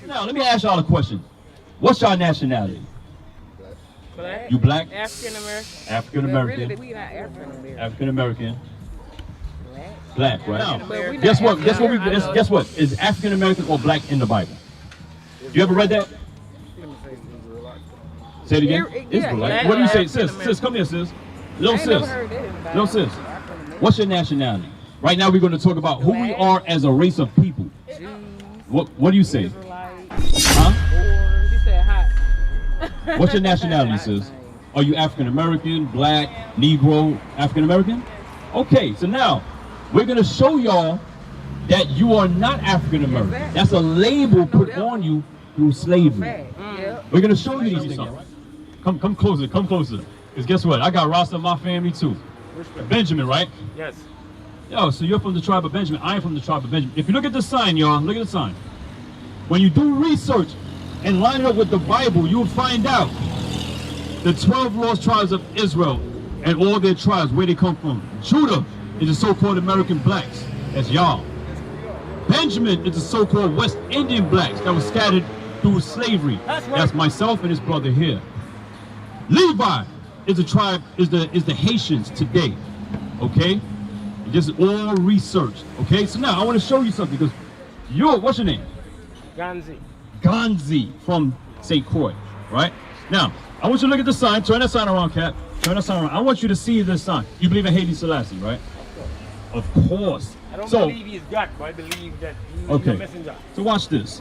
Now, let me ask y'all a question. What's your nationality? Black. You black? African American. African American. Really, we not African American. African American. Black, right? Now, we guess what? not Guess what? African. Guess what? Is African American or black in the Bible? You ever read that? Say it again. Yeah, Israelite. What do you say, sis? African Sis, come here, sis. Little I ain't never sis. heard that in the Bible. Little sis. What's your nationality? Right now, we're going to talk about who we are as a race of people. Jews, What do you say? Israelites, Huh? or he said hot. What's your nationality, sis? Are you African American, black, Negro, African American? Okay, so now we're gonna show y'all that you are not African American. That's a label put on you through slavery. We're gonna show you these things. Come closer, come closer. Because guess what? I got Rasta in my family too. Benjamin, right? Yes. Yo, so you're from the tribe of Benjamin. I am from the tribe of Benjamin. If you look at the sign, y'all, look at the sign. When you do research and line it up with the Bible, you'll find out the 12 lost tribes of Israel and all their tribes, where they come from. Judah is the so-called American blacks. That's y'all. Benjamin is the so-called West Indian blacks that were scattered through slavery. That's myself and his brother here. Levi is the tribe, is the Haitians today. Okay? This is all researched. Okay? So now I want to show you something because what's your name? Ganzi. Ganzi from St. Croix, right? Now, I want you to look at the sign. Turn that sign around, Cap. Turn that sign around. I want you to see this sign. You believe in Haile Selassie, right? Of course. I don't believe he is God, but I believe that he is the messenger. So watch this.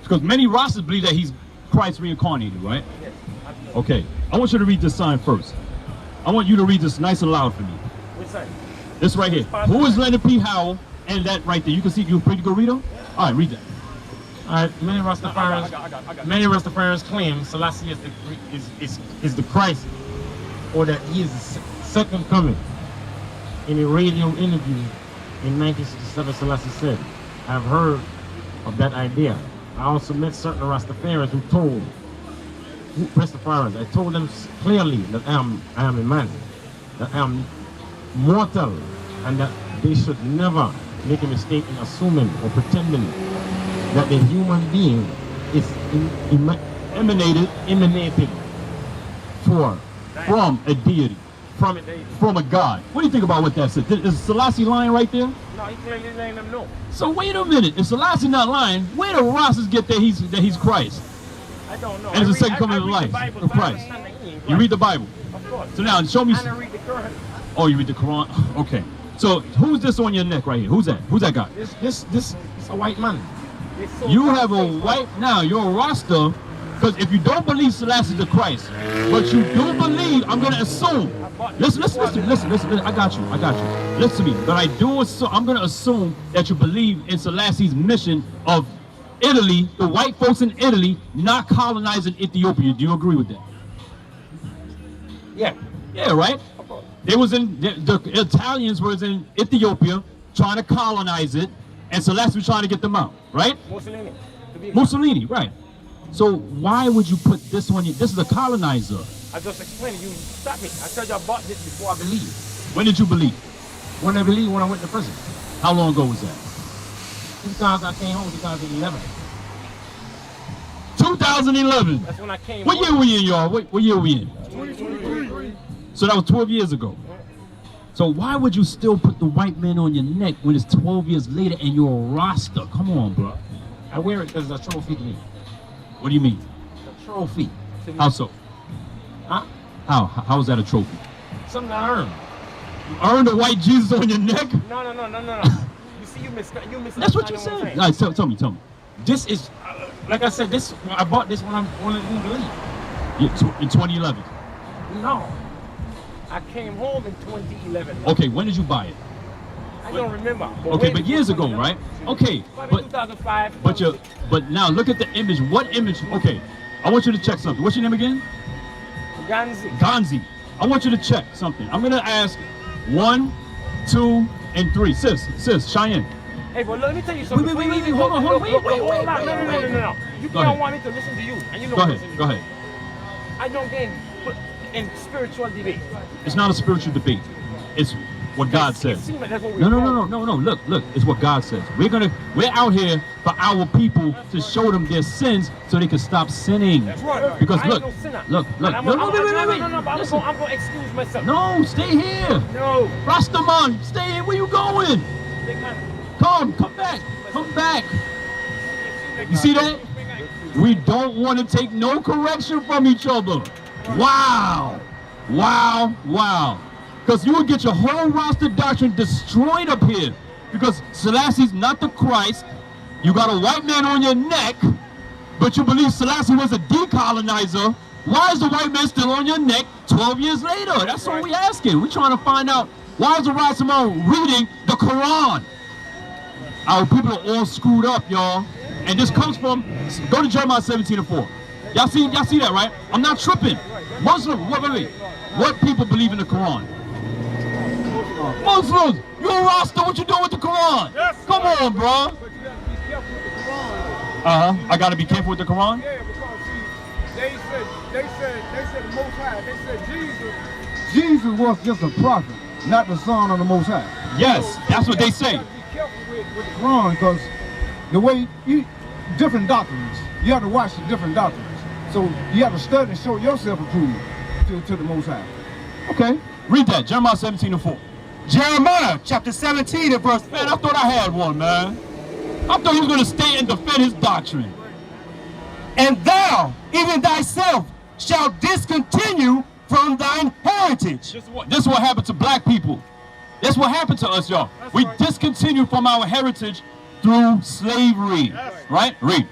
Because many Rastas believe that he's Christ reincarnated, right? Yes. Okay. I want you to read this sign first. I want you to read this nice and loud for me. Which sign? This right here. Who is Leonard P. Howell? And that right there. You can see, you pretty good reader? All right, read that. All right, many Rastafarians claim Selassie is the Christ, or that he is the second coming. In a radio interview in 1967, Selassie said, "I've heard of that idea. I also met certain Rastafarians who told Rastafarians, I told them clearly that I am a man, that I am mortal, and that they should never make a mistake in assuming or pretending that the human being is emanated from a deity, from a god." What do you think about what that said? Is Selassie lying right there? No, he clearly letting them know. So wait a minute. If Selassie not lying, where do Rastas get that he's Christ? I don't know. And it's the second coming of life of Christ. You read the Bible. Of course. So now show me. And I read the Quran. Oh, you read the Quran. Okay. So who's this on your neck right here? Who's that? Who's that guy? This is a white man. You have a white, now you're a Rasta, because if you don't believe Selassie is the Christ, but you do believe, I'm going to assume, listen, I got you, listen to me, but I do assume, I'm going to assume that you believe in Selassie's mission of Italy, the white folks in Italy, not colonizing Ethiopia. Do you agree with that? Yeah. Yeah, right? They was in, the Italians was in Ethiopia trying to colonize it, and Selassie was trying to get them out, right? Mussolini, right. So why would you put this on you? This is a colonizer. I just explained it. You stopped me. I told you I bought this before I believed. When did you believe? When I believed, when I went to prison. How long ago was that? Because I came home 2011. 2011. That's when I came What year home. we in, y'all? What year we in? 2023. So that was 12 years ago. So why would you still put the white man on your neck when it's 12 years later and you're a Rasta? Come on, bro. I wear it because it's a trophy to me. What do you mean? It's a trophy. How so? Huh? How is that a trophy? Something I earned. You earned a white Jesus on your neck? No. You see, you missed. That's what you said. All right, tell me. This is, like I said, I bought this when I didn't believe. In 2011. No. I came home in 2011. Okay, when did you buy it? I don't remember. Okay, when but it years was ago, 2011. right? Okay, Probably but 2005. but now look at the image. What image? Okay, I want you to check something. What's your name again? Ganzi. Gonzi. I want you to check something. I'm gonna ask 1, 2, and 3. Sis, Cheyenne. Hey, but let me tell you something. Wait, Before you even hold on, go- hold on, wait. No. You Go can't ahead. want me to listen to you, and you know Go I'm ahead. listening to Go you. ahead. I don't get in spiritual debate. It's not a spiritual debate. It's what God It says. seems like that's what we're No. doing. Look. It's what God says. We're out here for our people to show them their sins so they can stop sinning. That's right. Because I look, ain't no sinner. look. And I'm- No, I'm- wait. No, but Listen. I'm going to excuse myself. No, stay here. No. Rastaman, stay here. Where you going? Big man. Come back. You see that? We don't want to take no correction from each other. Wow. Because you will get your whole Rasta doctrine destroyed up here. Because Selassie's not the Christ. You got a white man on your neck, but you believe Selassie was a decolonizer. Why is the white man still on your neck 12 years later? That's all we asking. We're trying to find out, why is the Rastaman reading the Quran? Our people are all screwed up, y'all. And this comes from, go to Jeremiah 17:4. Y'all see that, right? I'm not tripping. Muslim, wait. What people believe in the Quran? Muslims, you're a Rasta, what you doing with the Quran? Come on, bro. But you gotta be careful with the Quran. I gotta be careful with the Quran? Yeah, because see, they said the Most High. They said Jesus was just a prophet, not the son of the Most High. Yes, that's what they say. You gotta be careful with the Quran, because the way different doctrines, you have to watch the different doctrines. So you have to study and show yourself approved to the Most High. Okay, read that, Jeremiah 17:4. Jeremiah chapter 17 and verse 4. Man, I thought I had one, man. I thought he was gonna stay and defend his doctrine. And thou, even thyself, shalt discontinue from thine heritage. This is what happened to black people. That's what happened to us, y'all. We discontinue from our heritage through slavery. Right? Read.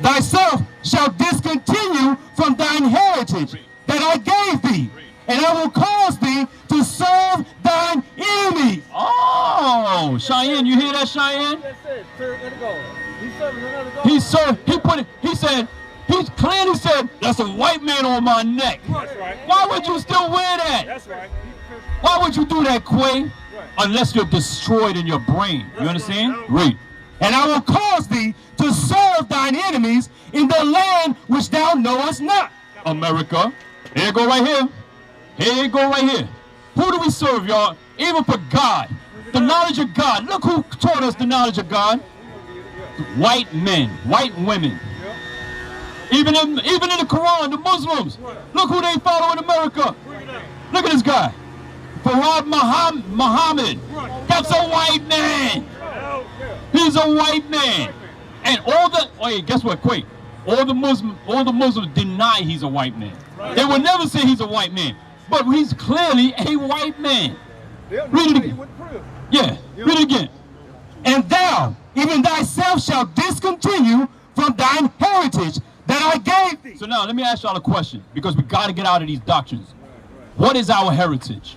Thyself shalt discontinue from thine heritage that I gave thee, and I will cause thee to serve thine enemies. Oh, Cheyenne, you hear that, Cheyenne? That's it. Serve another God. He's serving another God. He clearly said, that's a white man on my neck. That's right. Why would you still wear that? That's right. Why would you do that, Quay? Unless you're destroyed in your brain. You understand? Read. And I will cause thee to serve thine enemies in the land which thou knowest not. America. Here you go right here. Here you go right here. Who do we serve, y'all? Even for God. The knowledge of God. Look who taught us the knowledge of God. White men, white women. Even in the Quran, the Muslims. Look who they follow in America. Look at this guy. Farad Muhammad. That's a white man. He's a white man. And guess what, Quake? All the Muslims deny he's a white man. They will never say he's a white man. But he's clearly a white man. Read it again. Yeah, read it again. And thou, even thyself, shalt discontinue from thine heritage that I gave thee. So now, let me ask y'all a question, because we got to get out of these doctrines. What is our heritage?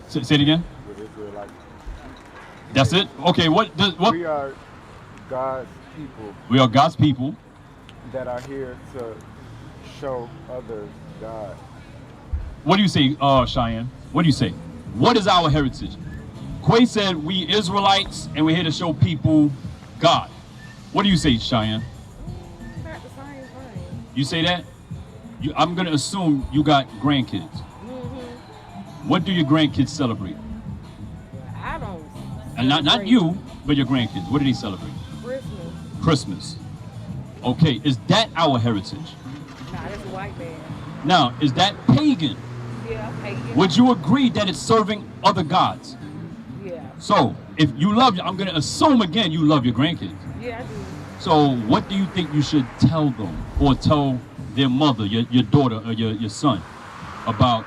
Say it again. That's it? Okay, what? We are God's people We are God's people. that are here to show others God. What do you say, Cheyenne? What do you say? What is our heritage? Quay said we Israelites and we're here to show people God. What do you say, Cheyenne? Not the same thing. You say that? I'm going to assume you got grandkids. What do your grandkids celebrate? I don't. And not celebrate you, but your grandkids. What do they celebrate? Christmas. Christmas. Okay, is that our heritage? Nah, that's a white man. Now, is that pagan? Yeah, pagan. Would you agree that it's serving other gods? Yeah. So, if you love, I'm going to assume again you love your grandkids. Yeah, I do. So, what do you think you should tell them or tell their mother, your daughter, or your son about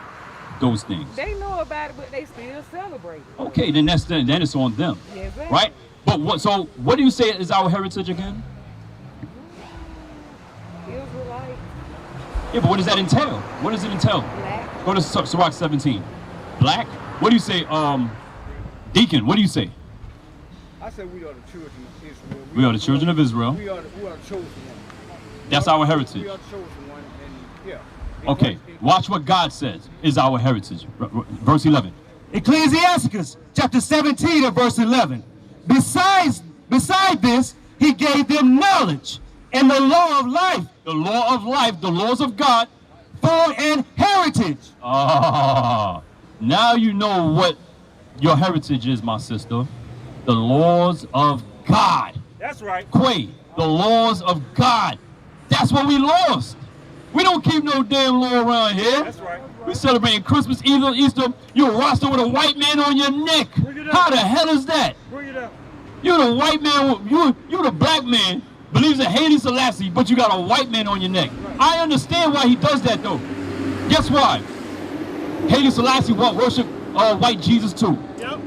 those things? They know about it, but they still celebrate it. Okay, then then it's on them, Yes, sir. right? But what do you say is our heritage again? Israelites. Yeah, but what does that entail? What does it entail? Black. Go to Sirach 17. Black? What do you say, Deacon? What do you say? I said we are the children of Israel. We are the children of Israel. We are the chosen one. That's our heritage. We are the chosen one, and yeah. Okay, watch what God says is our heritage. Verse 11. Ecclesiasticus chapter 17 and verse 11. Beside this, he gave them knowledge and the law of life. The law of life, the laws of God. For an heritage. Ah, now you know what your heritage is, my sister. The laws of God. That's right. Quay, the laws of God. That's what we lost. We don't keep no damn law around here. That's right. We celebrating Christmas, Easter. You a Rasta with a white man on your neck. How the hell is that? Bring it up. You the white man, you the black man, believes in Haile Selassie, but you got a white man on your neck. I understand why he does that though. Guess why? Haile Selassie worship white Jesus too. Yep.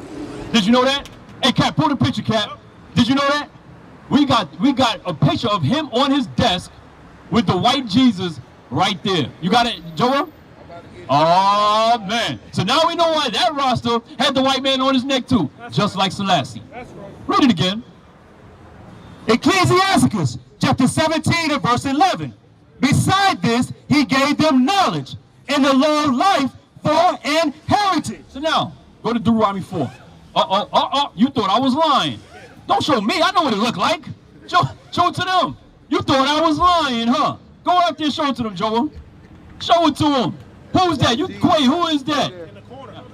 Did you know that? Hey Cap, pull the picture, Cap. Did you know that? We got a picture of him on his desk with the white Jesus right there. You got it, Joel? Oh man. So now we know why that Rasta had the white man on his neck too. Just like Selassie. That's right. Read it again. Ecclesiasticus chapter 17 and verse 11. Beside this, he gave them knowledge and the law of life for an heritage. So now, go to Deuteronomy 4. You thought I was lying. Don't show me, I know what it looked like. Show it to them. You thought I was lying, huh? Go out there and show it to them, Joel. Show it to them. Who's that? You Quay, who is that?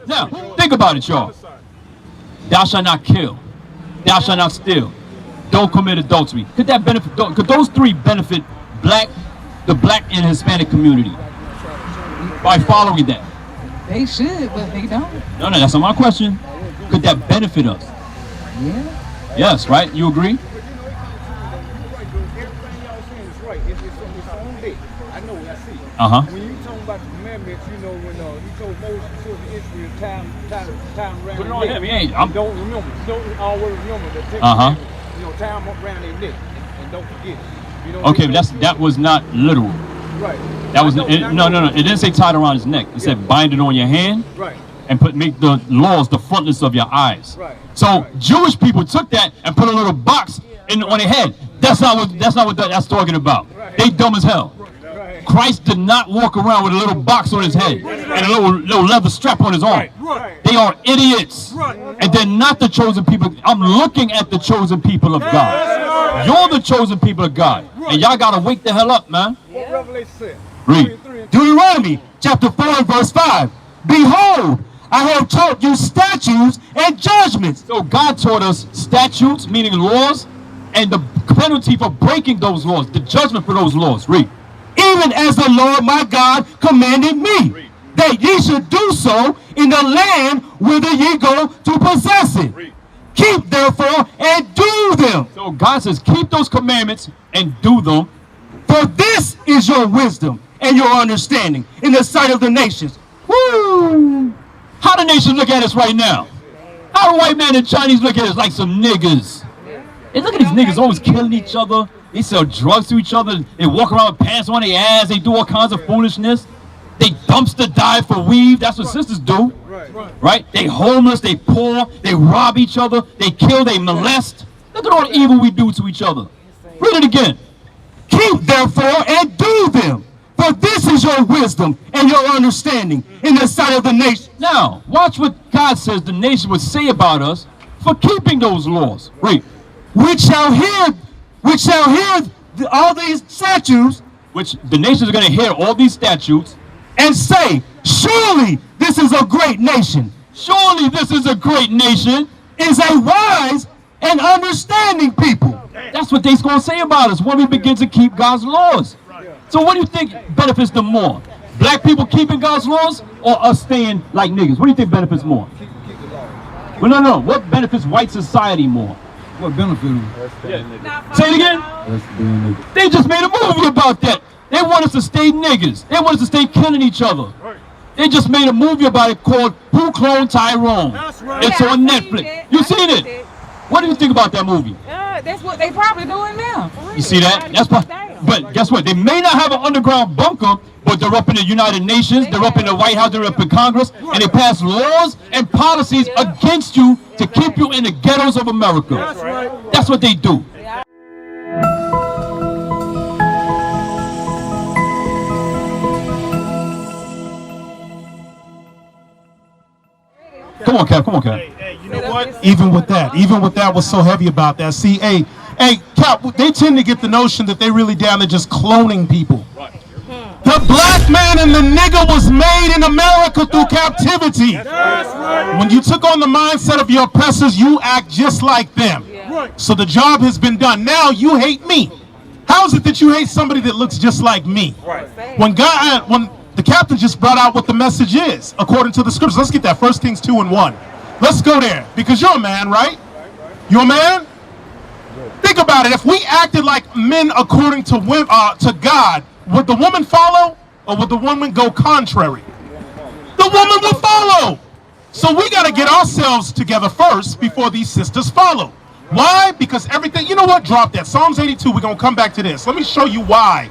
Now, think about it, y'all. Thou shalt not kill. Thou shalt not steal. Don't commit adultery. Could that benefit? Could those three benefit the black and Hispanic community by following that? They should, but they don't. No, that's not my question. Could that benefit us? Yeah. Yes, right? You agree? But you know, everything y'all saying is right. It's on day. I know, I see. When you talking about the commandments, you know, when he told Moses to children of Israel, time around Put it their on neck. him. He ain't. I'm. Don't remember. Don't always remember that. You know, time up around their neck and don't forget it. You know, Okay, but that was not literal. right. That was No. It didn't say tied around his neck. It said bind it on your hand Right. and make the laws the frontlets of your eyes. Right. So Right. Jewish people took that and put a little box on their head. That's not what that's talking about. Right. They dumb as hell. Right. Christ did not walk around with a little box on his head and a little leather strap on his arm. Right. They are idiots. And they're not the chosen people. I'm looking at the chosen people of God. You're the chosen people of God. And y'all gotta wake the hell up, man. What Revelation said? Read. 3 and 3. Deuteronomy chapter 4 and verse 5. Behold, I have taught you statutes and judgments. So God taught us statutes, meaning laws, and the penalty for breaking those laws, the judgment for those laws. Read. Even as the Lord my God commanded me, that ye should do so in the land whither ye go to possess it. Keep therefore and do them, So God says, keep those commandments and do them. for this is your wisdom and your understanding in the sight of the nations. Woo! How the nations look at us right now? How the white man and Chinese look at us like some niggas? Hey, look at these niggas always killing each other. They sell drugs to each other. They walk around with pants on their ass. They do all kinds of foolishness. They dumpster dive for weed. That's what sisters do. Right? They homeless. They poor. They rob each other. They kill. They molest. Look at all the evil we do to each other. Read it again. Keep therefore and do them, for this is your wisdom and your understanding in the sight of the nations. Now, watch what God says the nation would say about us for keeping those laws. Read. Which shall hear all these statutes Which the nations are going to hear all these statutes. and say, surely this is a great nation, Surely this is a great nation. is a wise and understanding people. That's what they're going to say about us when we begin to keep God's laws. So what do you think benefits them more? Black people keeping God's laws or us staying like niggas? What do you think benefits more? Keep the law. Well, no. What benefits white society more? What benefit them? Say it again. They just made a movie about that. They want us to stay niggas. They want us to stay killing each other. They just made a movie about it called Who Cloned Tyrone? That's right. It's Yeah, on I seen Netflix. it. You I seen seen it? it. What do you think about that movie? That's what they probably doing now. For You real. see that? Writing That's stuff why. down. But guess what? They may not have an underground bunker, but they're up in the United Nations, they're up in the White House, they're up in Congress, and they pass laws and policies against you to keep you in the ghettos of America. That's right. That's what they do. Come on, Cap. Come on, Cap. Hey, you know what? Even with that was so heavy about that. See, hey, Cap, they tend to get the notion that they really down to just cloning people. Right. The black man and the nigger was made in America through captivity. That's right. When you took on the mindset of your oppressors, you act just like them. Right. So the job has been done. Now you hate me. How is it that you hate somebody that looks just like me? Right. When the captain just brought out what the message is, according to the scriptures. Let's get that. 1 Kings 2:1. Let's go there, because you're a man, right? You're a man? Think about it. If we acted like men according to God, would the woman follow, or would the woman go contrary? The woman will follow. So we got to get ourselves together first before these sisters follow. Why? Because everything, you know what? Drop that. Psalms 82, we're going to come back to this. Let me show you why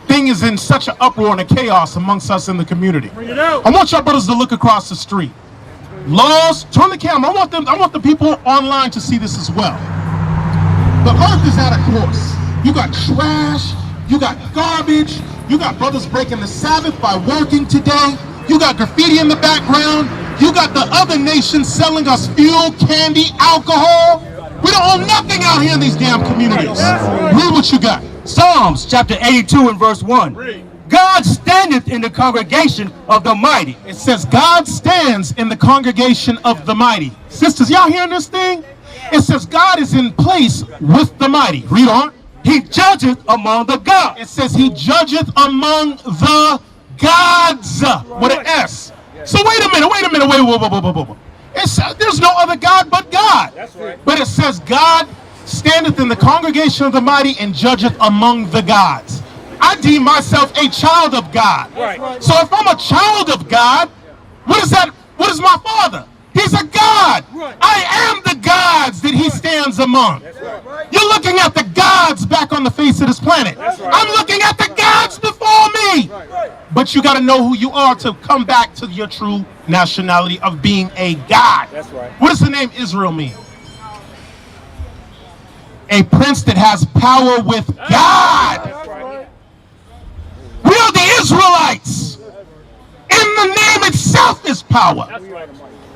thing is in such an uproar and a chaos amongst us in the community. Bring it out. I want y'all brothers to look across the street. Laws, turn the camera. I want the people online to see this as well. The earth is out of course. You got trash, you got garbage, you got brothers breaking the Sabbath by working today, you got graffiti in the background, you got the other nations selling us fuel, candy, alcohol. We don't own nothing out here in these damn communities. Read what you got. Psalms chapter 82 and verse 1. God standeth in the congregation of the mighty. It says God stands in the congregation of the mighty. Sisters, y'all hearing this thing? It says God is in place with the mighty. Read on. He judgeth among the gods. It says he judgeth among the gods with an S. So wait a minute, whoa. There's no other God but God. That's right. But it says God standeth in the congregation of the mighty and judgeth among the gods. I deem myself a child of God. Right. So if I'm a child of God, what is that? What is my father? He's a God. Right. I am the gods that he stands among. Right. You're looking at the gods back on the face of this planet. Right. I'm looking at the gods before me. Right. But you got to know who you are to come back to your true nationality of being a God. That's right. What does the name Israel mean? A prince that has power with God. That's right. We are the Israelites. In the name itself is power. That's right.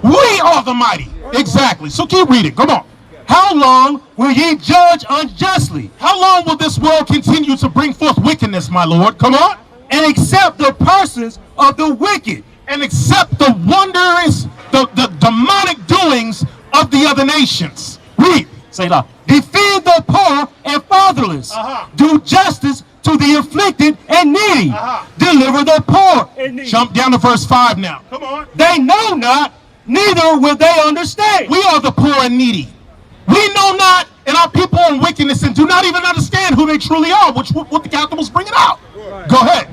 We are the mighty. Exactly. So keep reading. Come on. How long will ye judge unjustly, How long will this world continue to bring forth wickedness, my Lord? Come on. and accept the persons of the wicked? And accept the wondrous, the demonic doings of the other nations. Read. Say that. Defend the poor and fatherless. Do justice to the afflicted and needy. Deliver the poor. Jump down to verse 5 now. Come on. They know not, neither will they understand. We are the poor and needy. We know not, and our people are in wickedness and do not even understand who they truly are, which what the captain was bringing out. Go ahead.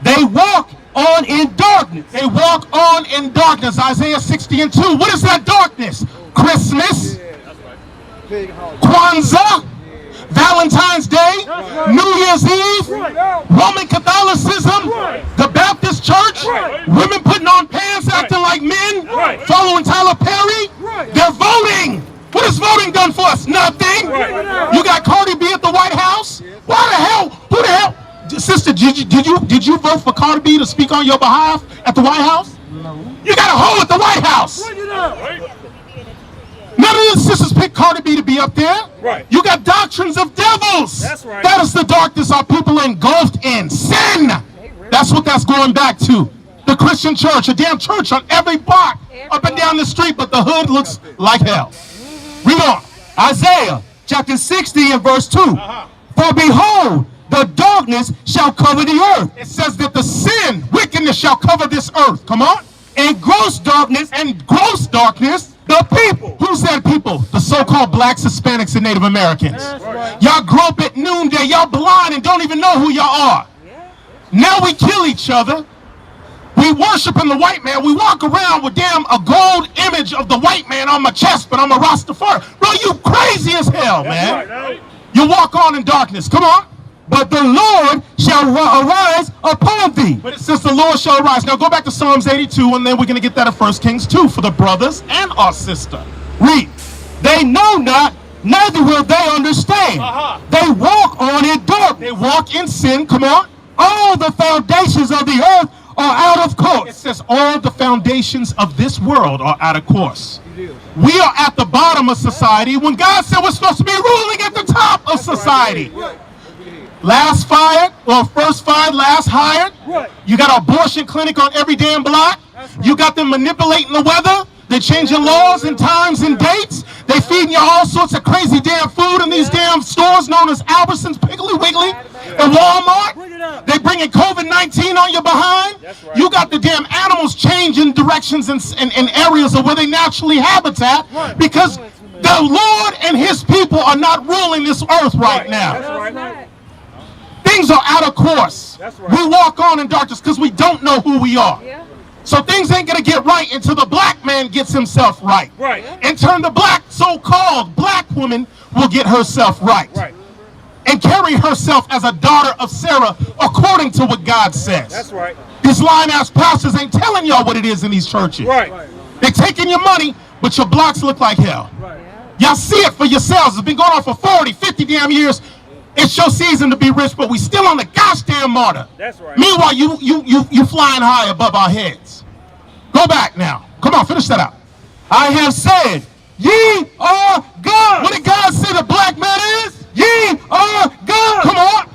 They walk on in darkness. They walk on in darkness. Isaiah 60 and 2. What is that darkness? Christmas, Kwanzaa, Valentine's Day, New Year's Eve, Roman Catholicism, the Baptist Church, women putting on pants, acting like men, following Tyler Perry. They're voting. What has voting done for us? Nothing. You got Cardi B at the White House. Why the hell? Who the hell? Sister, did you vote for Cardi B to speak on your behalf at the White House? No. You got a hole at the White House. None of the sisters picked Cardi B to be up there. Right. You got doctrines of devils. That's right. That is the darkness our people are engulfed in. Sin. That's what that's going back to. The Christian church, a damn church on every block, up and down the street, but the hood looks like hell. Read on. Isaiah chapter 60 and verse 2. For behold, the darkness shall cover the earth. It says that the sin, wickedness shall cover this earth. Come on. And gross darkness, The people. Who said people? The so-called blacks, Hispanics, and Native Americans. Y'all grow up at noonday. Y'all blind and don't even know who y'all are. Now we kill each other. We worship in the white man. We walk around with damn a gold image of the white man on my chest, but I'm a Rastafari. Bro, you crazy as hell, man. You walk on in darkness. Come on. but the Lord shall arise upon thee. But it says the Lord shall arise. Now go back to Psalms 82, and then we're going to get that in 1 Kings 2 for the brothers and our sister. Read. They know not, neither will they understand. They walk on in darkness. They walk in sin. Come on. All the foundations of the earth are out of It course. says all the foundations of this world are out of course. We are at the bottom of society when God said we're supposed to be ruling at the top of society. Last fired, or first fired, last hired. You got an abortion clinic on every damn block. You got them manipulating the weather. They're changing laws and times and dates. They feeding you all sorts of crazy damn food in these damn stores known as Albertsons, Piggly Wiggly, and Walmart. They bringing COVID-19 on your behind. You got the damn animals changing directions in areas of where they naturally habitat because the Lord and his people are not ruling this earth right now. Things are out of course. We walk on in darkness because we don't know who we are. So things ain't gonna get right until the black man gets himself right. In turn, the black, so-called black woman will get herself right. And carry herself as a daughter of Sarah according to what God says. That's right. These lying-ass pastors ain't telling y'all what it is in these churches. They're taking your money, but your blocks look like hell. Y'all see it for yourselves. It's been going on for 40, 50 damn years. It's your season to be rich, but we still on the gosh damn martyr. That's right. Meanwhile, you flying high above our heads. Go back now. Come on, finish that out. I have said, ye are God. What did God say the black man is? Ye are God. Come on.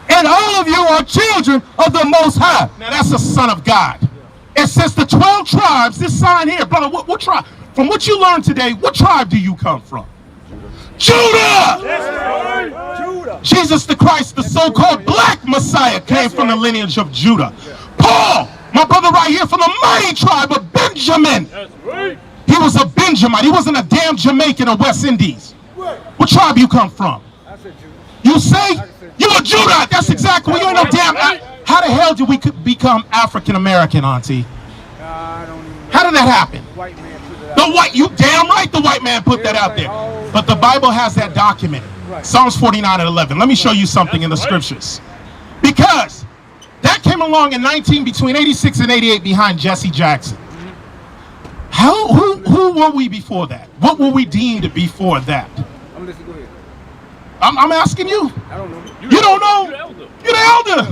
And all of you are children of the Most High. Now that's a son of God. It says the 12 tribes, this sign here, brother, what tribe? From what you learned today, what tribe do you come from? Judah! Judah. Jesus the Christ, the so-called black Messiah, came from the lineage of Judah. Paul, my brother right here, from the mighty tribe of Benjamin. He was a Benjamite. He wasn't a damn Jamaican or West Indies. What tribe you come from? I said Judah. You say? You a Judah. That's exactly what you ain't no damn. How the hell did we become African American, Auntie? I don't even know. How did that happen? White man put it out. The white, you damn right the white man put that out there. But the Bible has that documented. Psalms 49 and 11. Let me show you something in the scriptures. Because that came along in between 86 and 88 behind Jesse Jackson. Who were we before that? What were we deemed before that? I'm listening. Go ahead. I'm asking you. I don't know. You don't know? You're the elder.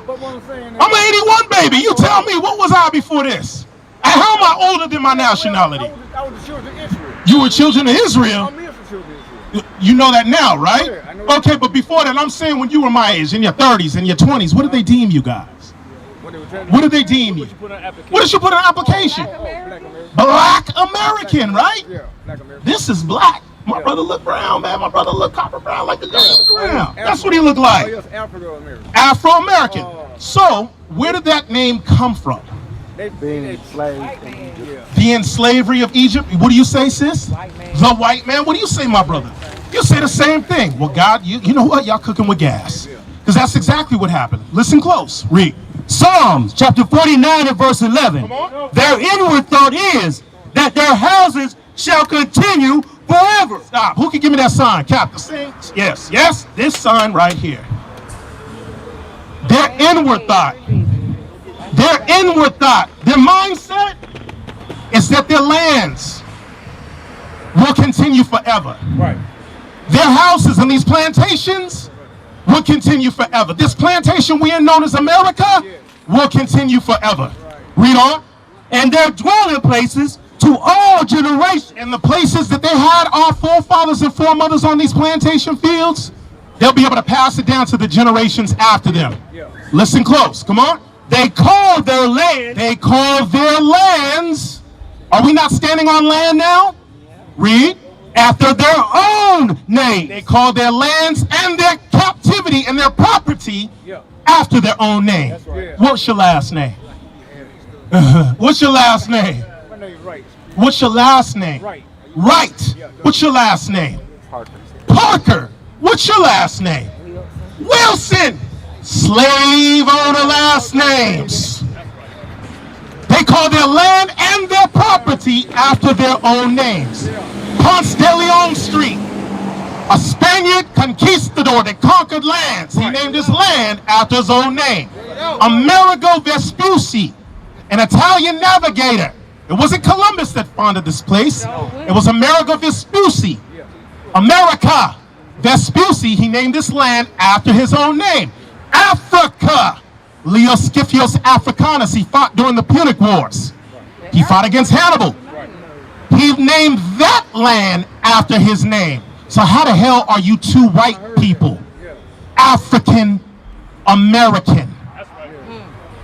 But what I'm saying is, I'm an 81 baby. You tell me, what was I before this? And how am I older than my nationality? I was the children of Israel. You were children of Israel. I'm here for children of Israel. You know that now, right? Yeah, I know that. Okay, but before that, I'm saying when you were my age, in your 30s, in your 20s, what did they deem you guys? What did they deem you? What did you put on application? Black American. Black American, right? Yeah, Black American. This is black. My brother look brown, man. My brother look copper brown like the guy on the ground. That's what he looked Oh, like. yes, Afro-American. Afro-American. So, where did that name come from? They Being they- enslaved in Egypt. Yeah. The enslavery of Egypt. What do you say, sis? The white man. What do you say, my brother? You say the same thing. Well, God, you know what? Y'all cooking with gas. Because that's exactly what happened. Listen close. Read. Psalms chapter 49 and verse 11. Their inward thought is that their houses shall continue forever. Stop. Who can give me that sign? Captain. Yes, yes. This sign right here. Their inward thought. Their inward thought. Their mindset is that their lands will continue forever. Right. Their houses and these plantations will continue forever. This plantation we are known as America will continue forever. Read on. And their dwelling places to all generations. And the places that they had our forefathers and foremothers on these plantation fields, they'll be able to pass it down to the generations after them. Listen close. Come on. They call their land. They call their lands. Are we not standing on land now? Read. After their own name. They call their lands and their captivity and their property after their own name. That's right. What's your last name? What's your last name? My name's Right. What's your last name? Right. Right. What's your last name? Parker. Parker. What's your last name? Wilson. Slave owner last names. They call their land and their property after their own names. Ponce de Leon Street. A Spaniard conquistador that conquered lands. He named his land after his own name. Amerigo Vespucci, an Italian navigator. It wasn't Columbus that founded this place. It was Amerigo Vespucci. America Vespucci, he named this land after his own name. Africa, Leo Scipios Africanus, he fought during the Punic Wars. He fought against Hannibal. He named that land after his name. So how the hell are you two white people African American?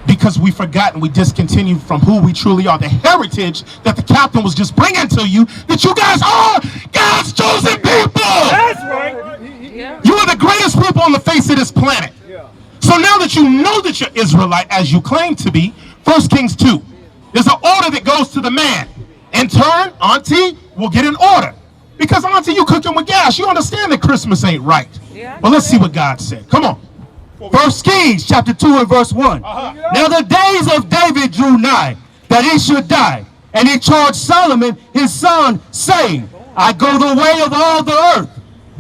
Because we forgotten, we discontinued from who we truly are, the heritage that the captain was just bringing to you, that you guys are God's chosen people. That's right. You are the greatest people on the face of this planet. So now that you know that you're Israelite, as you claim to be, 1 Kings 2, there's an order that goes to the man. In turn, Auntie will get an order. Because Auntie, you cooking with gas. You understand that Christmas ain't right. But let's see what God said. Come on. 1 Kings chapter 2 and verse 1. Now the days of David drew nigh, that he should die. And he charged Solomon his son, saying, I go the way of all the earth.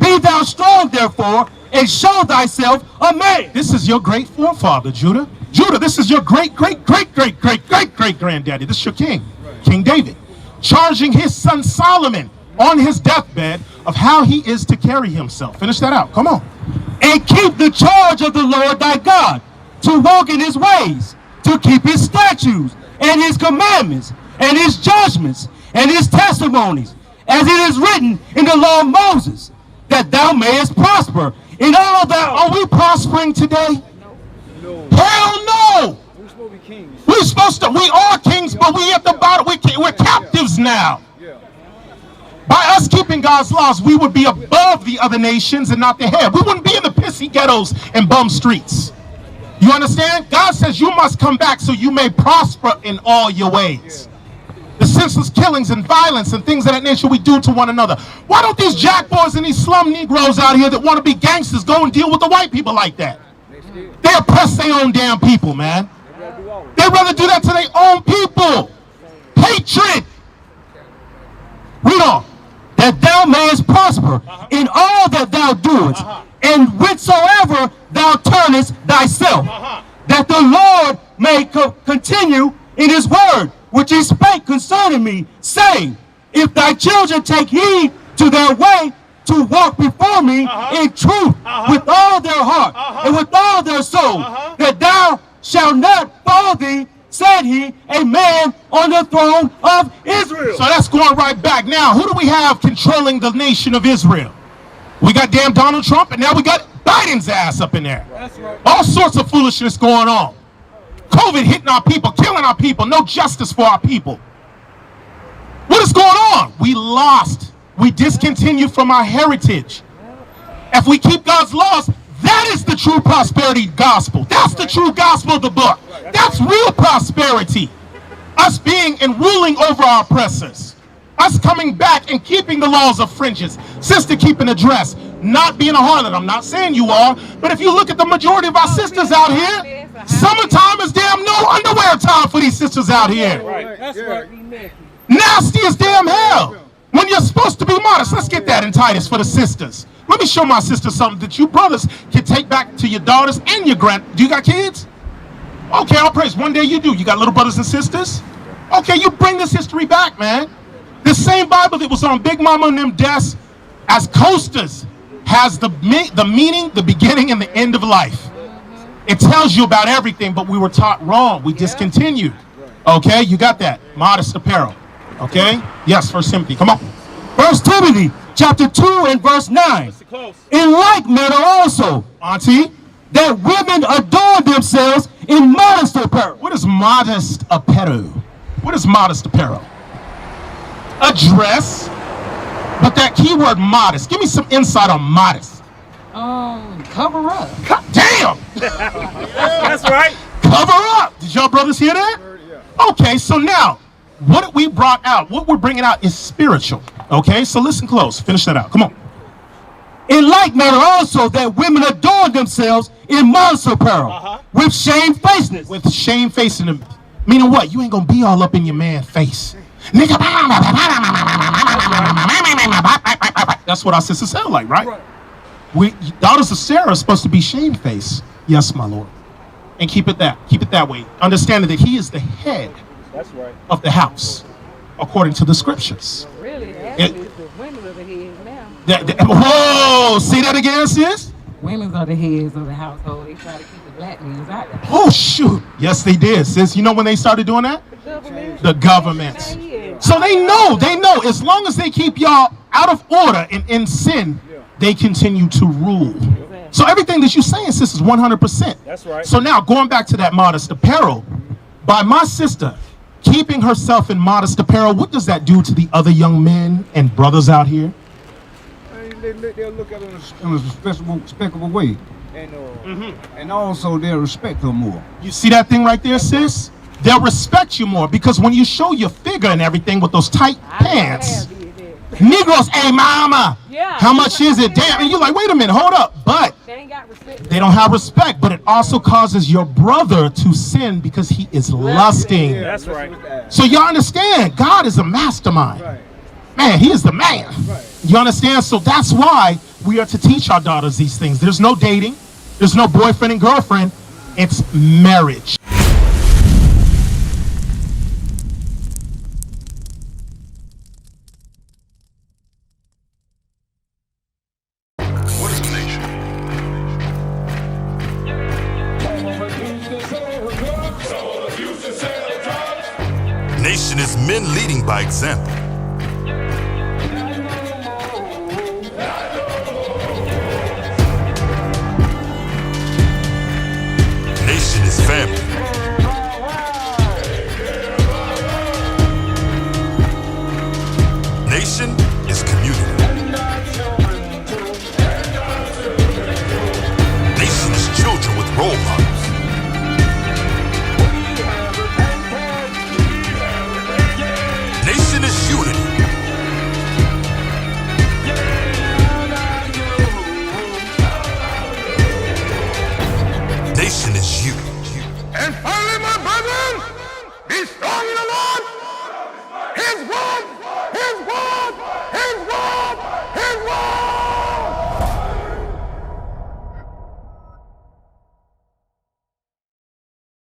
Be thou strong, therefore, and show thyself a man. This is your great forefather, Judah. Judah, this is your great granddaddy. This is your king, King David, charging his son Solomon on his deathbed of how he is to carry himself. Finish that out. Come on. And keep the charge of the Lord thy God, to walk in his ways, to keep his statutes, and his commandments, and his judgments, and his testimonies, as it is written in the law of Moses, that thou mayest prosper in all that. Are we prospering today? No. Hell no! We're supposed to be kings. We're supposed to, we are kings, but we at the bottom, we're captives now. By us keeping God's laws, we would be above the other nations and not the head. We wouldn't be in the pissy ghettos and bum streets. You understand? God says you must come back so you may prosper in all your ways. The senseless killings and violence and things of that nature we do to one another. Why don't these jack boys and these slum Negroes out here that want to be gangsters go and deal with the white people like that? They oppress their own damn people, man. They'd rather do that to their own people. Hatred. Read on. That thou mayest prosper in all that thou doest, and whithersoever thou turnest thyself, that the Lord may continue in his word, which he spake concerning me, saying, if thy children take heed to their way, to walk before me in truth with all their heart and with all their soul, that thou shalt not fall thee, said he, a man on the throne of Israel. So that's going right back. Now, who do we have controlling the nation of Israel? We got damn Donald Trump, and now we got Biden's ass up in there. All sorts of foolishness going on. COVID hitting our people, killing our people, no justice for our people. What is going on? We lost. We discontinued from our heritage. If we keep God's laws, that is the true prosperity gospel. That's the true gospel of the book. That's real prosperity. Us being and ruling over our oppressors. Us coming back and keeping the laws of fringes. Sister keeping a dress. Not being a harlot. I'm not saying you are. But if you look at the majority of our sisters out here, summertime is damn no underwear time for these sisters out here. That's right. Nasty as damn hell. When you're supposed to be modest. Let's get that in Titus for the sisters. Let me show my sister something that you brothers can take back to your daughters and your do you got kids? Okay, I'll praise. One day you do. You got little brothers and sisters? Okay, you bring this history back, man. The same Bible that was on Big Mama and them desks as coasters has the meaning, the beginning, and the end of life. It tells you about everything, but we were taught wrong. We discontinued. Okay, you got that. Modest apparel. Okay? Yes, 1 Timothy. Come on. 1 Timothy chapter 2 and verse 9. In like manner also, Auntie, that women adorn themselves in modest apparel. what is modest apparel? What is modest apparel? A dress, but that keyword modest. Give me some insight on modest. Cover up. Damn! That's right. Cover up! Did y'all brothers hear that? Okay, so now, what we brought out, what we're bringing out is spiritual. Okay, so listen close. Finish that out. Come on. In like manner also, that women adorn themselves in modest apparel, with shamefacedness. With shamefacing, meaning what? You ain't gonna be all up in your man's face. Nigga, That's what our sister sound like, right? We daughters of Sarah are supposed to be shamefaced. Yes, my Lord. And keep it that way. Understanding that he is the head of the house, according to the scriptures. Really, actually, it's the women of the heads now. Whoa, see that again, sis? Women are the heads of the household. They try to keep the black men out there. Oh, shoot. Yes, they did, sis. You know when they started doing that? The governments. So they know, as long as they keep y'all out of order and in sin, they continue to rule. So everything that you're saying, sis, is 100%. That's right. So now, going back to that modest apparel, by my sister keeping herself in modest apparel, what does that do to the other young men and brothers out here? They'll look at it in a respectable way. And also they'll respect her more. You see that thing right there, sis? They'll respect you more because when you show your figure and everything with those tight pants, Negroes, hey mama, how much is it? Damn, and you're like, wait a minute, hold up. But they don't have respect, but it also causes your brother to sin because he is lusting. That's right. So you understand, God is a mastermind. Man, he is the man. You understand? So that's why we are to teach our daughters these things. There's no dating. There's no boyfriend and girlfriend. It's marriage. Nation is men leading by example. Nation is family.